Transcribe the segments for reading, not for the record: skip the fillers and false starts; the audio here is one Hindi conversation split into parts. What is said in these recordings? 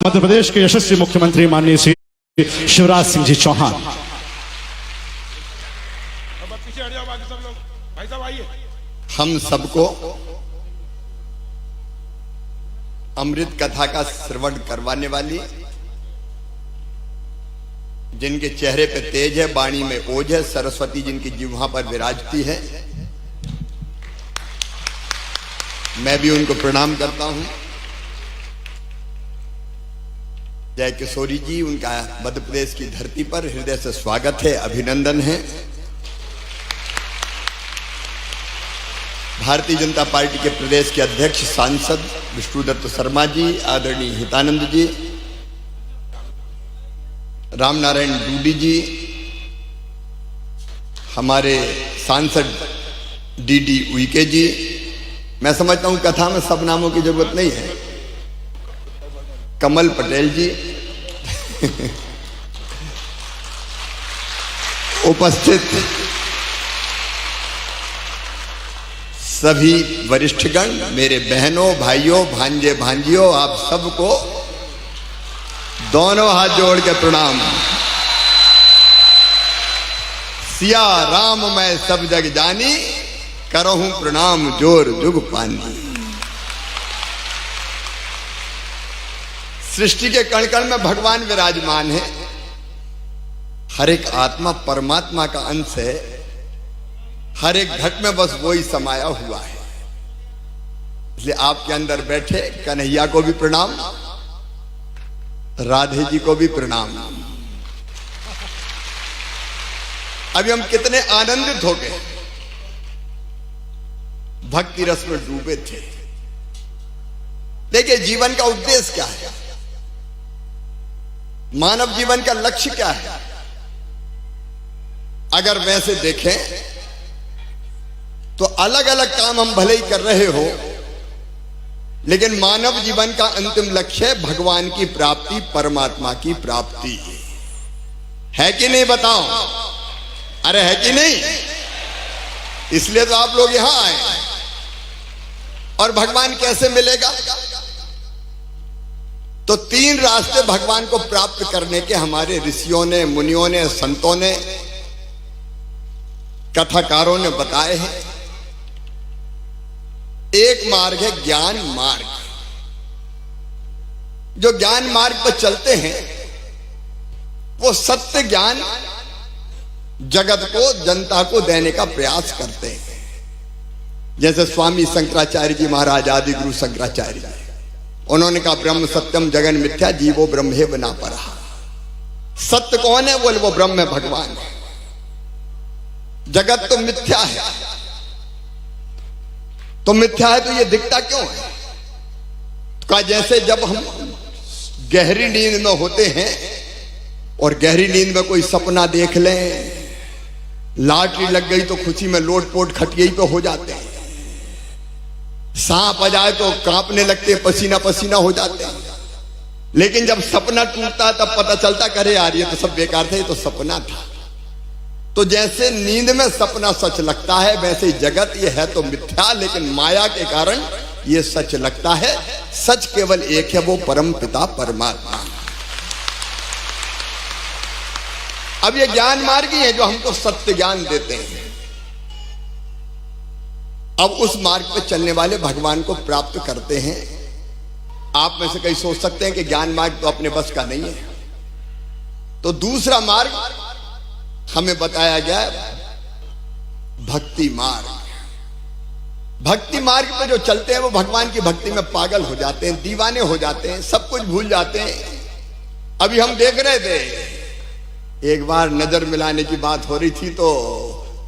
मध्य प्रदेश के यशस्वी मुख्यमंत्री माननीय श्री शिवराज सिंह जी चौहान। हम सबको अमृत कथा का श्रवण करवाने वाली, जिनके चेहरे पे तेज है, वाणी में ओज है, सरस्वती जिनकी जिह्वा पर विराजती है, मैं भी उनको प्रणाम करता हूं। जय किशोरी जी, उनका मध्य प्रदेश की धरती पर हृदय से स्वागत है, अभिनंदन है। भारतीय जनता पार्टी के प्रदेश के अध्यक्ष सांसद विष्णुदत्त शर्मा जी, आदरणीय हितानंद जी, रामनारायण डूडी जी, हमारे सांसद डीडी उइके जी। मैं समझता हूं कथा में सब नामों की जरूरत नहीं है। कमल पटेल जी उपस्थित सभी वरिष्ठगण, मेरे बहनों, भाइयों, भांजे, भांजियों, आप सबको दोनों हाथ जोड़ के प्रणाम। सिया राम मैं सब जग जानी, करहूं प्रणाम जोर जुग पानी। सृष्टि के कण कण में भगवान विराजमान है। हर एक आत्मा परमात्मा का अंश है। हर एक घट में बस वही समाया हुआ है। इसलिए आपके अंदर बैठे कन्हैया को भी प्रणाम, राधे जी को भी प्रणाम। अभी हम कितने आनंदित हो गए, भक्ति रस में डूबे थे। देखिए, जीवन का उद्देश्य क्या है, मानव जीवन का लक्ष्य क्या है। अगर वैसे देखें तो अलग अलग काम हम भले ही कर रहे हो, लेकिन मानव जीवन का अंतिम लक्ष्य है भगवान की प्राप्ति, परमात्मा की प्राप्ति। है कि नहीं बताओ? अरे है कि नहीं? इसलिए तो आप लोग यहां आए। और भगवान कैसे मिलेगा? तो तीन रास्ते भगवान को प्राप्त करने के हमारे ऋषियों ने, मुनियों ने, संतों ने, कथाकारों ने बताए हैं। एक मार्ग है ज्ञान मार्ग। जो ज्ञान मार्ग पर चलते हैं वो सत्य ज्ञान जगत को, जनता को देने का प्रयास करते हैं। जैसे स्वामी शंकराचार्य जी महाराज, आदि गुरु शंकराचार्य जी, उन्होंने कहा ब्रह्म सत्यम जगन मिथ्या, जीवो ब्रह्मे बना पड़ा। सत्य कौन है? बोले वो ब्रह्म है, भगवान है। जगत तो मिथ्या है। तो मिथ्या है तो ये दिखता क्यों है? तो कहा जैसे जब हम गहरी नींद में होते हैं और गहरी नींद में कोई सपना देख लें, लॉटरी लग गई तो खुशी में लोटपोट खटिया पे हो जाते हैं, सांप आ जाए तो कांपने लगते, पसीना पसीना हो जाते हैं। लेकिन जब सपना टूटता तब पता चलता करे यार ये तो सब बेकार था, ये तो सपना था। तो जैसे नींद में सपना सच लगता है, वैसे जगत ये है तो मिथ्या, लेकिन माया के कारण ये सच लगता है। सच केवल एक है, वो परम पिता परमात्मा। अब ये ज्ञान मार्ग ही है जो हमको सत्य ज्ञान देते हैं। अब उस मार्ग पर चलने वाले भगवान को प्राप्त करते हैं। आप में से कई सोच सकते हैं कि ज्ञान मार्ग तो अपने बस का नहीं है। तो दूसरा मार्ग हमें बताया गया भक्ति मार्ग। भक्ति मार्ग पे जो चलते हैं वो भगवान की भक्ति में पागल हो जाते हैं, दीवाने हो जाते हैं, सब कुछ भूल जाते हैं। अभी हम देख रहे थे, एक बार नजर मिलाने की बात हो रही थी तो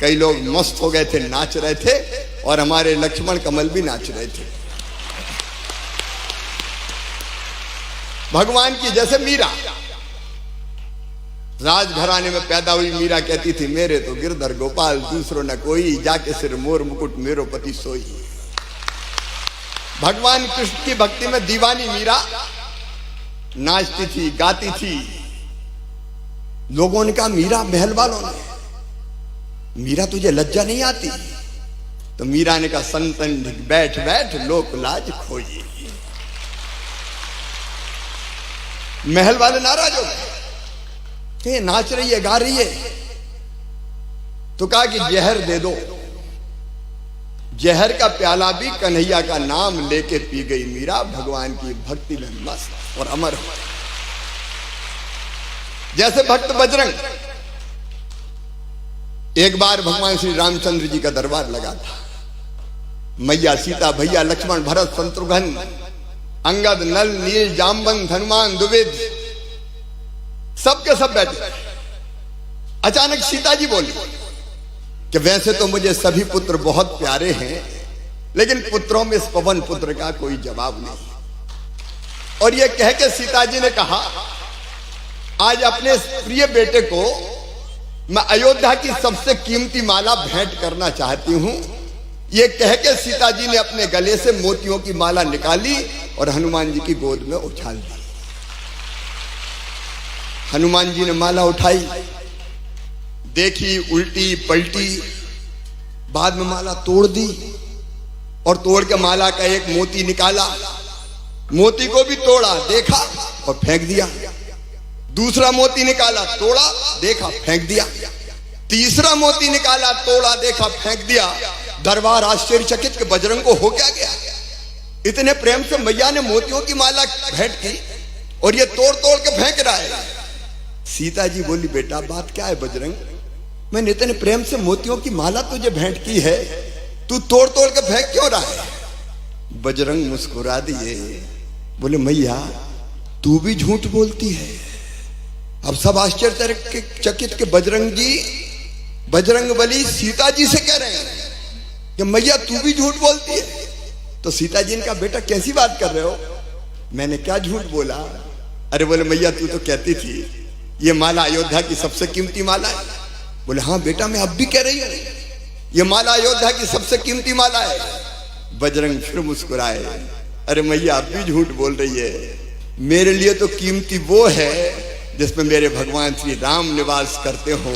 कई लोग मस्त हो गए थे, नाच रहे थे, और हमारे लक्ष्मण कमल भी नाच रहे थे भगवान की। जैसे मीरा, राजघराने में पैदा हुई मीरा कहती थी मेरे तो गिरधर गोपाल दूसरों न कोई, जाके सिर मोर मुकुट मेरो पति सोई। भगवान कृष्ण की भक्ति में दीवानी मीरा नाचती थी, गाती थी। लोगों ने कहा मीरा, महल वालों ने, मीरा तुझे लज्जा नहीं आती? तो मीरा ने कहा संतन बैठ बैठ लोक लाज खोई। महल वाले नाराज हो गए कि नाच रही है, गा रही है। तो कहा कि जहर दे दो। जहर का प्याला भी कन्हैया का नाम लेके पी गई मीरा, भगवान की भक्ति में मस्त और अमर हो। जैसे भक्त बजरंग, एक बार भगवान श्री रामचंद्र जी का दरबार लगा था। मैया सीता, भैया लक्ष्मण, भरत, शत्रुघ्न, अंगद, नल, नील, जामवंत, हनुमान, द्विविद, सबके सब बैठे। अचानक सीता जी बोली कि वैसे तो मुझे सभी पुत्र बहुत प्यारे हैं, लेकिन पुत्रों में इस पवन पुत्र का कोई जवाब नहीं। और ये कह के सीता जी ने कहा, आज अपने प्रिय बेटे को मैं अयोध्या की सबसे कीमती माला भेंट करना चाहती हूं। ये कह के सीता जी ने अपने गले से मोतियों की माला निकाली और हनुमान जी की गोद में उछाल दी। हनुमान जी ने माला उठाई, देखी, उल्टी पलटी, बाद में माला तोड़ दी और तोड़ के माला का एक मोती निकाला, मोती को भी तोड़ा, देखा और फेंक दिया। दूसरा मोती निकाला, तोड़ा, देखा, फेंक दिया। तीसरा मोती निकाला, तोड़ा, देखा, फेंक दिया। दरबार आश्चर्यचकित कि बजरंग को हो क्या गया? इतने प्रेम से मैया ने मोतियों की माला भेंट की और ये तोड़ तोड़ के फेंक रहा है। सीता जी बोली, बेटा बात क्या है बजरंग? मैंने इतने प्रेम से मोतियों की माला तुझे भेंट की है, तू तोड़ तोड़ के फेंक क्यों रहा है? बजरंग मुस्कुरा दिए, बोले मैया तू भी झूठ बोलती है। अब सब आश्चर्यचकित के बजरंग बली सीता जी से कह रहे हैं कि मैया तू भी झूठ बोलती है। तो सीता जी ने कहा, बेटा कैसी बात कर रहे हो? मैंने क्या झूठ बोला? अरे बोले मैया तू तो कहती थी ये माला अयोध्या की सबसे कीमती माला है। बोले हाँ बेटा, मैं अब भी कह रही हूं ये माला अयोध्या की सबसे कीमती माला है। बजरंग फिर मुस्कुराए, अरे मैया अब भी झूठ बोल रही है। मेरे लिए तो कीमती वो है जिसमें मेरे भगवान श्री राम निवास करते हो,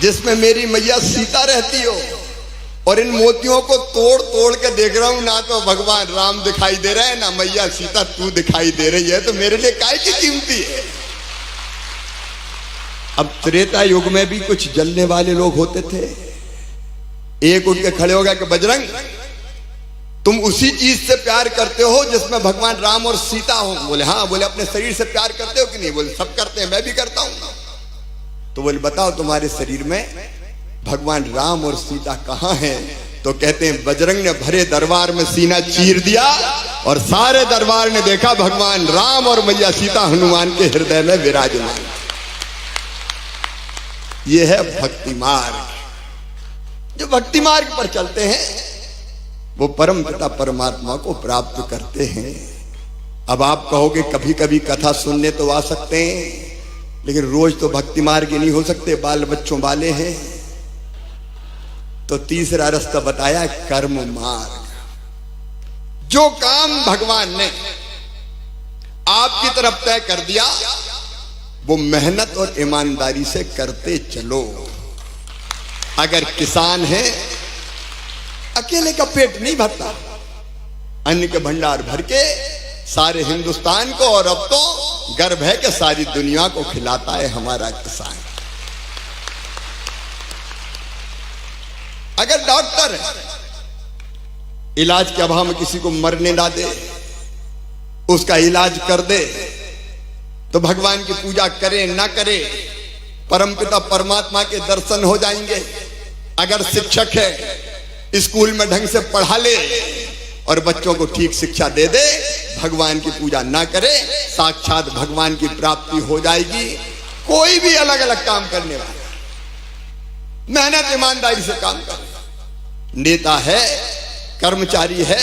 जिसमें मेरी मैया सीता रहती हो। और इन मोतियों को तोड़ तोड़ के देख रहा हूं, ना तो भगवान राम दिखाई दे रहे हैं, ना मैया सीता तू दिखाई दे रही है, तो मेरे लिए काय की कीमती है। अब त्रेता युग में भी कुछ जलने वाले लोग होते थे। एक उठ के खड़े हो गया कि बजरंग तुम उसी चीज से प्यार करते हो जिसमें भगवान राम और सीता हो। बोले हाँ। बोले अपने शरीर से प्यार करते हो कि नहीं? बोले सब करते हैं, मैं भी करता हूं। तो बोले बताओ तुम्हारे शरीर में भगवान राम और सीता कहां हैं? तो कहते हैं बजरंग ने भरे दरबार में सीना चीर दिया और सारे दरबार ने देखा भगवान राम और मैया सीता हनुमान के हृदय में विराजमान। यह है भक्ति मार्ग। जो भक्ति मार्ग पर चलते हैं वो परम पिता परमात्मा को प्राप्त करते हैं। अब आप कहोगे कभी कभी कथा सुनने तो आ सकते हैं, लेकिन रोज तो भक्ति मार्ग ही नहीं हो सकते, बाल बच्चों वाले हैं। तो तीसरा रास्ता बताया, कर्म मार्ग। जो काम भगवान ने आपकी तरफ तय कर दिया वो मेहनत और ईमानदारी से करते चलो। अगर किसान है, अकेले का पेट नहीं भरता, अन्न के भंडार भर के सारे हिंदुस्तान को और अब तो गर्व है कि सारी दुनिया को खिलाता है हमारा किसान। अगर डॉक्टर इलाज के अभाव में किसी को मरने ना दे, उसका इलाज कर दे, तो भगवान की पूजा करे ना करे परमपिता परमात्मा के दर्शन हो जाएंगे। अगर शिक्षक है, स्कूल में ढंग से पढ़ा ले और बच्चों को ठीक शिक्षा दे दे, भगवान की पूजा ना करे, साक्षात भगवान की प्राप्ति हो जाएगी। कोई भी अलग अलग काम करने वाला मेहनत ईमानदारी से काम करे, नेता है, कर्मचारी है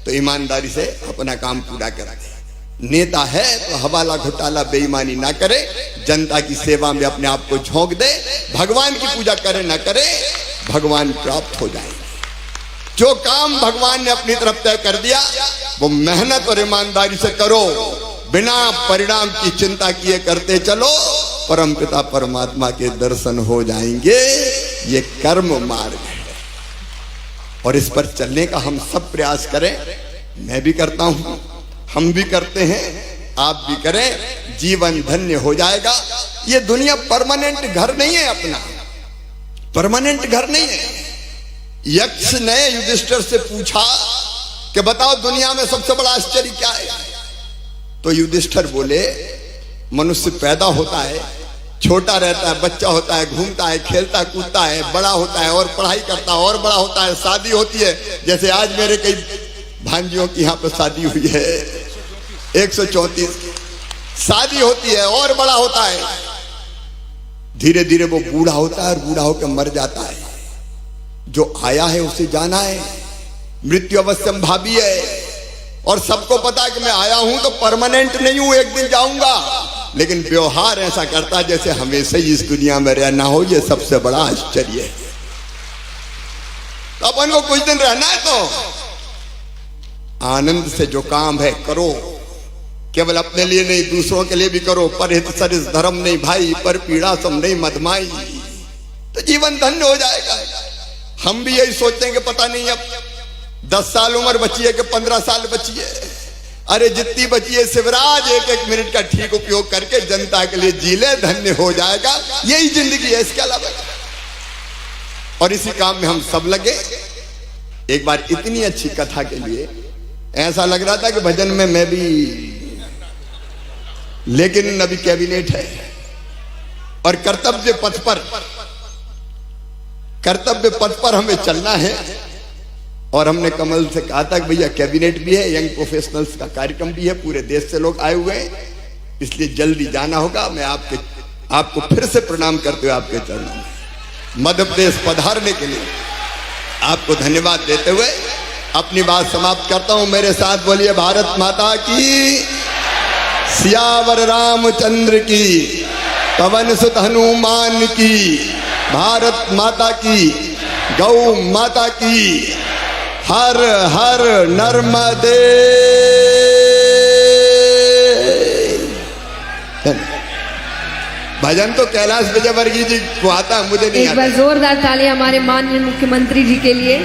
तो ईमानदारी से अपना काम पूरा करा दे। नेता है तो हवाला घोटाला बेईमानी ना करे, जनता की सेवा में अपने आप को झोंक दे, भगवान की पूजा करे ना करे, भगवान प्राप्त हो जाएंगे। जो काम भगवान ने अपनी तरफ तय कर दिया वो मेहनत और ईमानदारी से करो, बिना परिणाम की चिंता किए करते चलो, परमपिता परमात्मा के दर्शन हो जाएंगे। ये कर्म मार्ग है और इस पर चलने का हम सब प्रयास करें। मैं भी करता हूं, हम भी करते हैं, आप भी करें, जीवन धन्य हो जाएगा। ये दुनिया परमानेंट घर नहीं है, अपना परमानेंट घर नहीं है। यक्ष ने युधिष्ठिर से पूछा कि बताओ दुनिया में सबसे बड़ा आश्चर्य क्या है? तो युधिष्ठिर बोले मनुष्य पैदा होता है, छोटा रहता है, बच्चा होता है, घूमता है, खेलता कूदता है, बड़ा होता है और पढ़ाई करता है और बड़ा होता है, शादी होती है, जैसे आज मेरे कई भांजियों की यहाँ पर शादी हुई है, 134 शादी होती है और बड़ा होता है, धीरे धीरे वो बूढ़ा होता है और बूढ़ा होकर मर जाता है। जो आया है उसे जाना है, मृत्यु अवश्यम भावी है और सबको पता है कि मैं आया हूं तो परमानेंट नहीं हूं, एक दिन जाऊंगा, लेकिन व्यवहार ऐसा करता है जैसे हमेशा ही इस दुनिया में रहना हो। ये सबसे बड़ा आश्चर्य है। तो अपन को कुछ दिन रहना है तो आनंद से जो काम है करो, केवल अपने लिए नहीं दूसरों के लिए भी करो। परहित सरिस धर्म नहीं भाई, पर पीड़ा सम नहीं मधमाई, तो जीवन धन्य हो जाएगा। हम भी यही सोचते हैं कि पता नहीं अब 10 साल उम्र बची है कि 15 साल बची है। अरे जितनी बची है शिवराज, एक एक मिनट का ठीक उपयोग करके जनता के लिए जी ले, धन्य हो जाएगा। यही जिंदगी है, इसके अलावा। और इसी काम में हम सब लगे। एक बार इतनी अच्छी कथा के लिए ऐसा लग रहा था कि भजन में मैं भी, लेकिन अभी कैबिनेट है और कर्तव्य पथ पर हमें चलना है। और हमने कमल से कहा था कि भैया कैबिनेट भी है, यंग प्रोफेशनल्स का कार्यक्रम भी है, पूरे देश से लोग आए हुए हैं, इसलिए जल्दी जाना होगा। मैं आपको फिर से प्रणाम करते हुए आपके चरणों में मध्य प्रदेश पधारने के लिए आपको धन्यवाद देते हुए अपनी बात समाप्त करता हूं। मेरे साथ बोलिए भारत माता की, सियावर रामचंद्र की, पवन सुत हनुमान की, भारत माता की, गौ माता की, हर हर नर्मदे। भजन तो कैलाश विजयवर्गीय जी को आता है, मुझे नहीं आता। एक बार जोरदार ताली हमारे माननीय मुख्यमंत्री जी के लिए।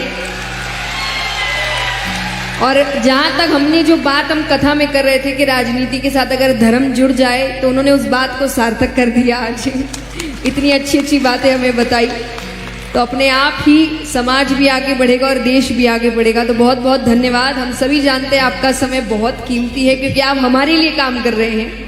और जहाँ तक हमने जो बात हम कथा में कर रहे थे कि राजनीति के साथ अगर धर्म जुड़ जाए, तो उन्होंने उस बात को सार्थक कर दिया। आज इतनी अच्छी अच्छी बातें हमें बताई, तो अपने आप ही समाज भी आगे बढ़ेगा और देश भी आगे बढ़ेगा। तो बहुत बहुत धन्यवाद। हम सभी जानते हैं आपका समय बहुत कीमती है, क्योंकि आप हमारे लिए काम कर रहे हैं।